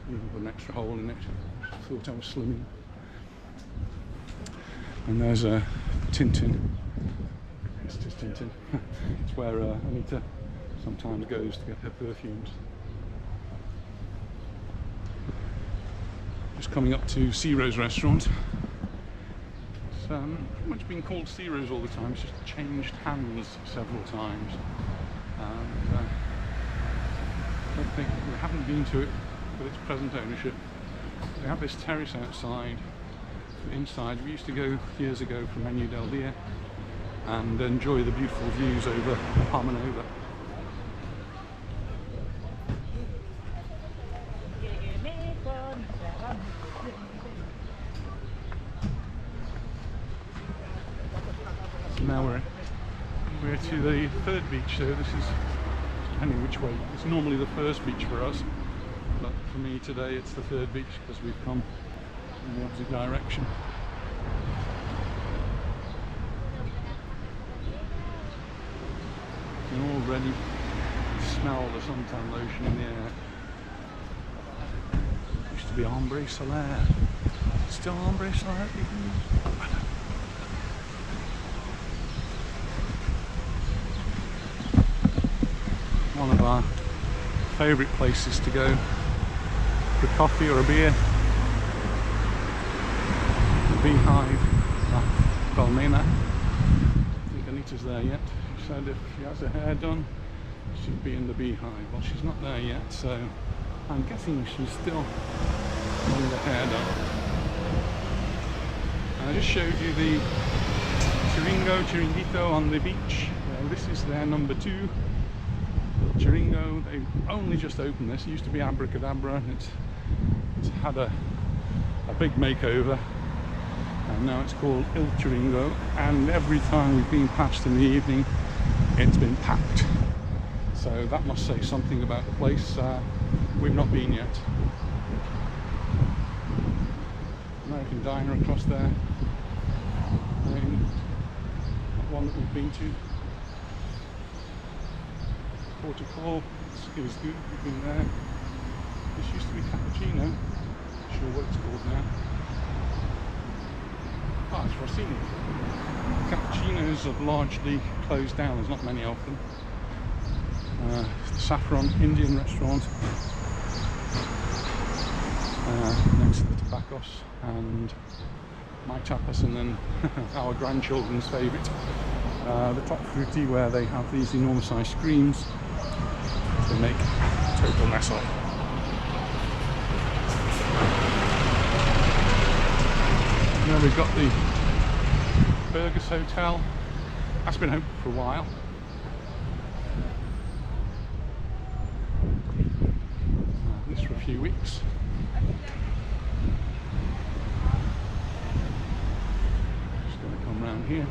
Even put an extra hole in it. Thought I was slimming. And there's a Tintin. It's just Tintin. It's where Anita sometimes goes to get her perfumes. Just coming up to Ciro's restaurant. It's pretty much been called Ciro's all the time. It's just changed hands several times. And I don't think we haven't been to it with its present ownership. They have this terrace outside. Inside, we used to go years ago from Menu del Dia and enjoy the beautiful views over Palmanova. So now we're to the third beach, so this is, depending which way, it's normally the first beach for us, but for me today it's the third beach because we've come in the opposite direction. You can already smell the suntan lotion in the air. It used to be Ombre Solaire. Still Ombre Solaire? One of our favourite places to go for coffee or a beer. The Beehive at Colmena. I think Anita's there yet. She said if she has her hair done, she'd be in the Beehive. Well, she's not there yet, so I'm guessing she's still getting her hair done. And I just showed you the Chiringuito on the beach. This is their number 2. Chiringo, they only just opened this. It used to be Abracadabra, and it's had a big makeover, and now it's called Il Chiringo. And every time we've been past in the evening, it's been packed. So that must say something about the place. We've not been yet. American Diner across there. One that we've been to. Portugal is good, we've been there. This used to be Cappuccino, not sure what it's called now. Ah, it's Rossini. Cappuccinos have largely closed down, there's not many of them. The Saffron Indian restaurant next to the Tabacos, and my tapas, and then our grandchildren's favourite, the Top Fruity, where they have these enormous sized screens they make a total mess of. Now we've got the Burgers Hotel. That's been open for a while. few weeks. Just going to come round here.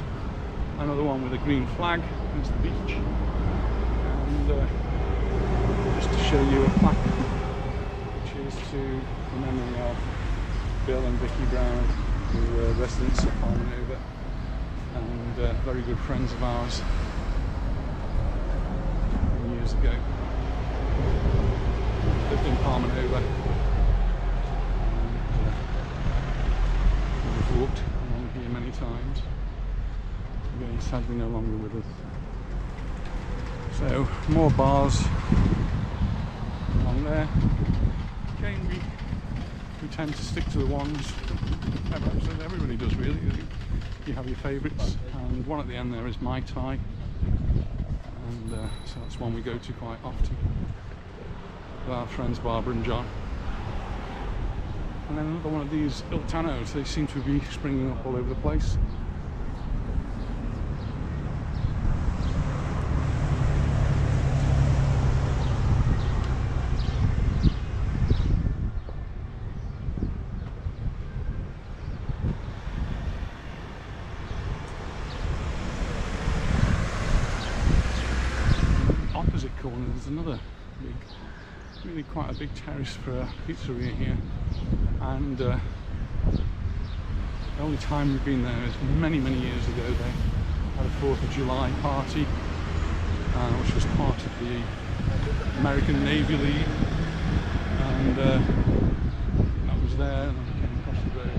Another one with a green flag. There's the beach. And just to show you a plaque which is to the memory of Bill and Vicky Brown, who were residents of Palmanova and very good friends of ours years ago. Lived in Palmanova and we've walked along here many times. Again, sadly no longer with us. So more bars along there. Again, we tend to stick to the ones. Everybody does really. You have your favourites, and one at the end there is Mai Tai, and so that's one we go to quite often with our friends Barbara and John. And then another one of these Iltanos. They seem to be springing up all over the place. Corner, there's another big, really quite a big terrace for a pizzeria here, and the only time we've been there is many years ago. They had a 4th of July party, which was part of the American Navy League, and that was there, and I came across the road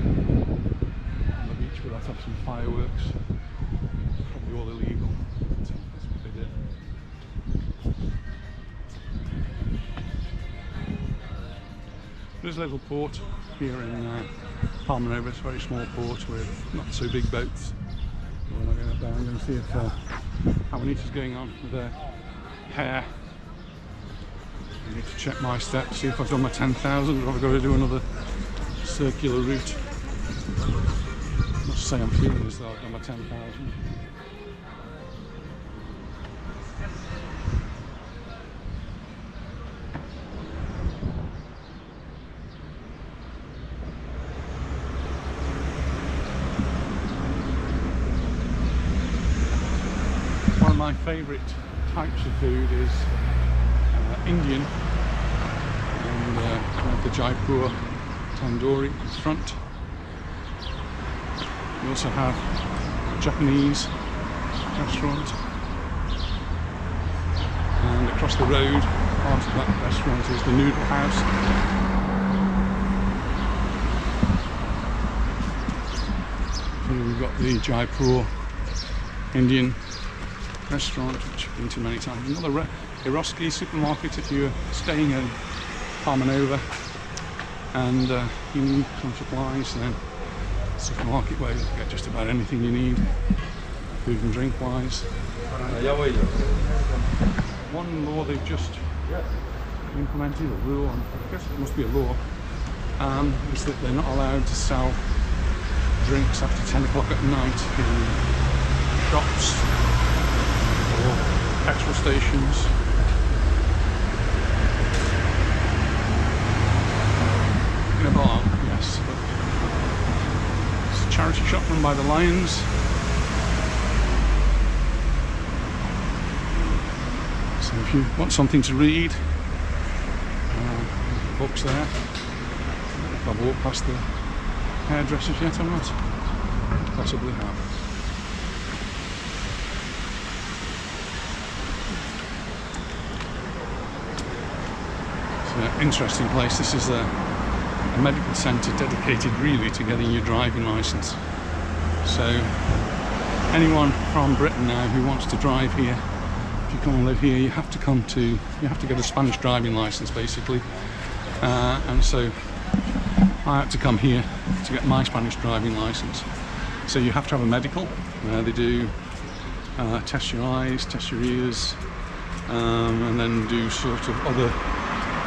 on the beach where they have some fireworks, probably all illegal. That's what they did. There's a little port here in Palmanova. It's a very small port with not so big boats. We're not going up there. I'm going to see if how Anita's going on with her hair. I need to check my steps, see if I've done my 10,000 or I've got to do another circular route. I must say I'm feeling as though I've done my 10,000. My favourite types of food is Indian, and the Jaipur tandoori in front. We also have a Japanese restaurant, and across the road, part of that restaurant is the noodle house. Here we've got the Jaipur Indian restaurant, which I've been to many times. Another Eroski supermarket if you're staying in Palmanova and you need some supplies, then supermarket where you get just about anything you need, food and drink wise. One law they've just implemented, a rule, I guess it must be a law, is that they're not allowed to sell drinks after 10 o'clock at night in shops or petrol stations. In a bar, yes. But it's a charity shop run by the Lions. So if you want something to read, books there. If I've walked past the hairdressers yet or not, possibly have. Interesting place. This is a medical centre dedicated really to getting your driving licence. So anyone from Britain now who wants to drive here, if you come and live here, you have to get a Spanish driving licence basically, and so I had to come here to get my Spanish driving licence. So you have to have a medical. They do test your eyes, test your ears, and then do sort of other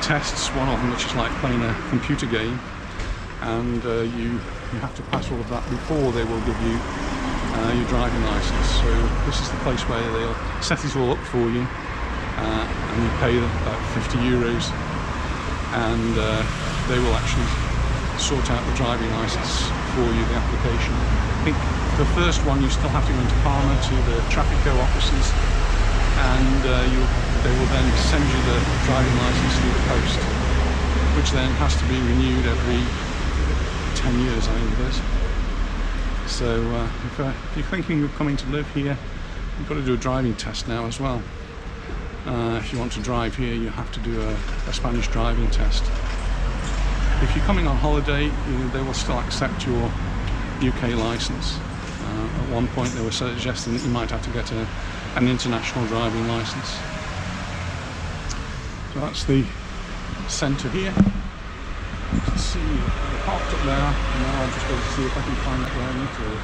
tests, one of them which is like playing a computer game, and you have to pass all of that before they will give you your driving license. So this is the place where they'll set it all up for you, and you pay them about €50 and they will actually sort out the driving license for you, the application. I think the first one you still have to go into Palma to the Traffico offices, and they will then send you the driving license through the post, which then has to be renewed every 10 years, I think it is. So if you're thinking of coming to live here, you've got to do a driving test now as well. If you want to drive here, you have to do a Spanish driving test. If you're coming on holiday, they will still accept your UK license. At one point they were suggesting that you might have to get an international driving license. So that's the centre here. You can see parked up there, and now I'll just go to see if I can find out where Anita is.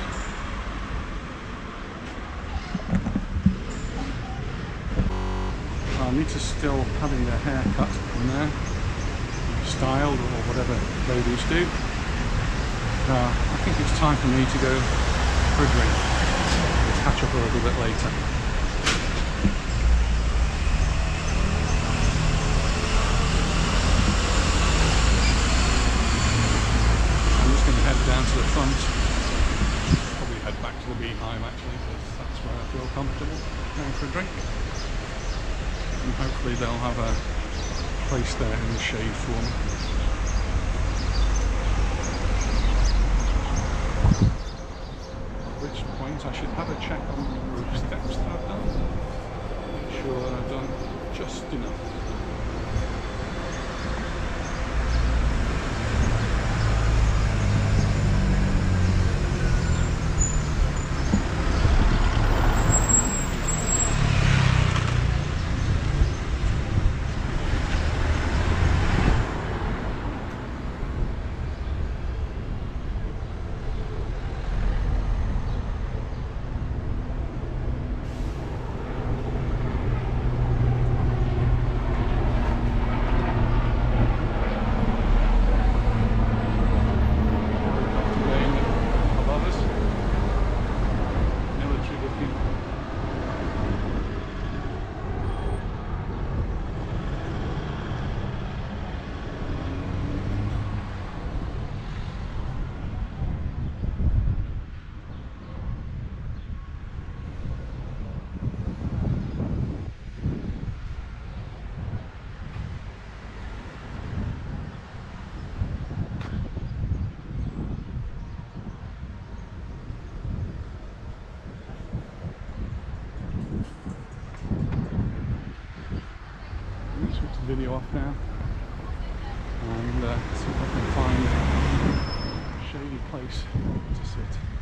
Anita's still having their hair cut in there, styled or whatever ladies do. I think it's time for me to go for a drink. We'll catch up a little bit later. I'm just going to head down to the front. Probably head back to the Beehive actually, because that's where I feel comfortable going for a drink. And hopefully they'll have a place there in the shade for me. At which point I should have a check on the roof steps that I've done. Make sure that I've done just enough. Video off now, and see if I can find a shady place to sit.